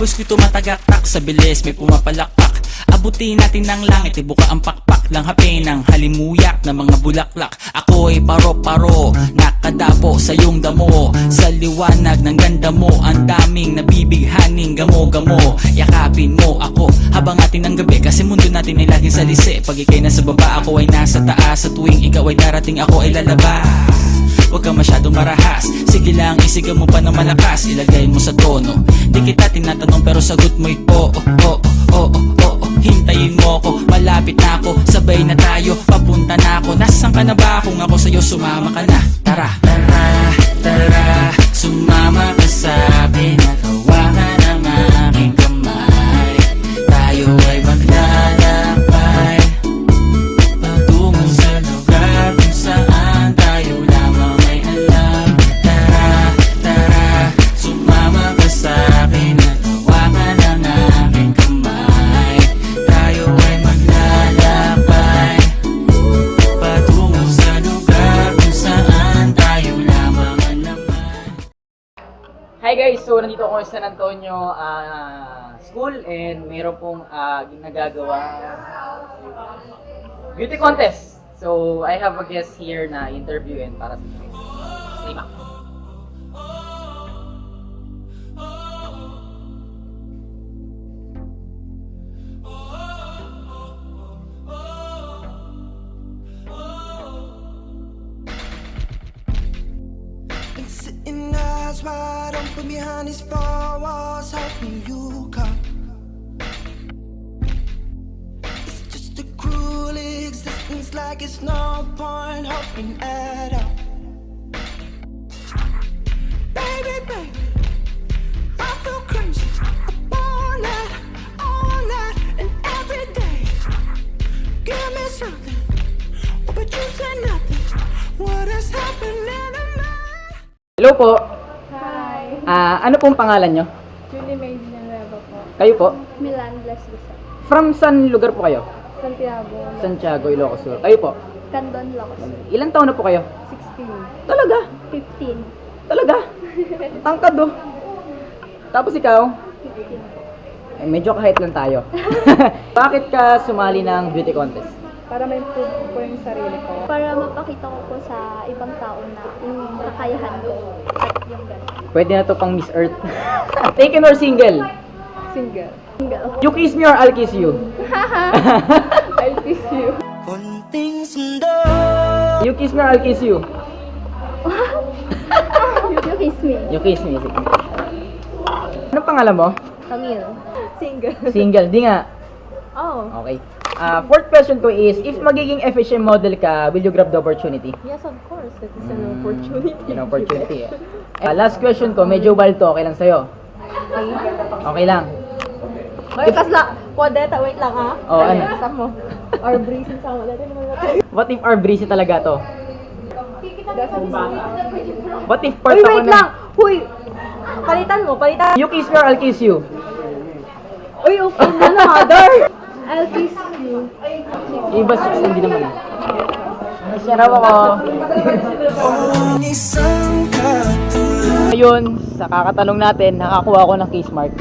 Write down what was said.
Pawis ko'y tumatagaktak sa bilis, may pumapalakpak. Abutin natin ng langit, ibuka ang pakpak. Lang hapin ng halimuyak ng mga bulaklak. Ako'y paro-paro, nakadapo sa iyong damo. Sa liwanag ng ganda mo, ang daming nabibighaning gamo-gamo. Yakapin mo ako habang atin ng gabi, kasi mundo natin ay laging salisi. Pag ika'y nasa baba, ako ay nasa taas. Sa tuwing ikaw ay darating, ako ay lalabas. Huwag ka masyadong marahas, sige lang isigaw mo pa ng malakas. Ilagay mo sa tono, di kita tinatanong pero sagot mo'y oo, oo, oo, oo. Hintayin mo ako, malapit na ako, sabay na tayo, papunta na ako. Nasaan ka na ba? Kung ako sa'yo sumama ka na. Tara, tara, tara, sumama ka sa'kin at hawakan ang aking kamay. Tayo ay maglalakbay patungo sa lugar kung saan tayo lamang ay alam. Tara, tara, sumama ka sa'kin at hawakan ang aking kamay. Tayo ay maglalakbay patungo sa lugar kung saan tayo lamang alam. Hi guys! So, nandito ako sa San Antonio School and mayroon pong ginagagawa beauty contest. So, I have a guest here na interviewin para sa guys. Lima. And sitting eyes wide open behind these four walls, hoping you come. It's just a cruel existence, like it's no point hoping at all. Baby, baby, I feel crazy. All night, and every day. Give me something, but you said nothing. What is happening to me? Hello po! Hi! Ano pong pangalan nyo? Julie May Villanueva po. Kayo po? Milan Blas Lisa. From saan lugar po kayo? Santiago. Santiago, Ilocos Sur. Kayo po? Candon, Locos. Ilan taon na po kayo? 16. Talaga? 15. Talaga? Tangkad oh. Tapos ikaw? 15. Eh, medyo kahit lang tayo. Bakit ka sumali ng beauty contest? Para may prove ko yung sarili ko. Para mapakita ko po sa ibang tao na yung kakayahan ko at yung gano'n. Pwede na to pang Miss Earth. Taken or single? Single. Single. You kiss me or I'll kiss you? I'll kiss you. Konting sundo. You kiss me or I'll kiss you? You kiss me. You kiss me. Sige. Anong pangalan mo? Camille. Single. Single. Di nga. Oh. Okay. Fourth question ko is, if magiging efficient model ka, will you grab the opportunity? Yes, of course. That is an opportunity. An opportunity eh. Last question ko, medyo wild to. Okay lang sa'yo? Okay lang. Oy, kasla, kodeta, wait lang ha. Oh, ano? Kasap mo. Or breezing sa mo. Dati naman natin. What if our breezy talaga to? What if part Uy, ako wait lang! Huy! Palitan mo, palitan. You kiss me or I'll kiss you? Uy, okay na na, mother! I'll kiss you. Iba 6 hindi naman. Isaraw ako. Isang katulad. Ngayon, sa kakatanong natin, nakakuha ako ng kiss mark.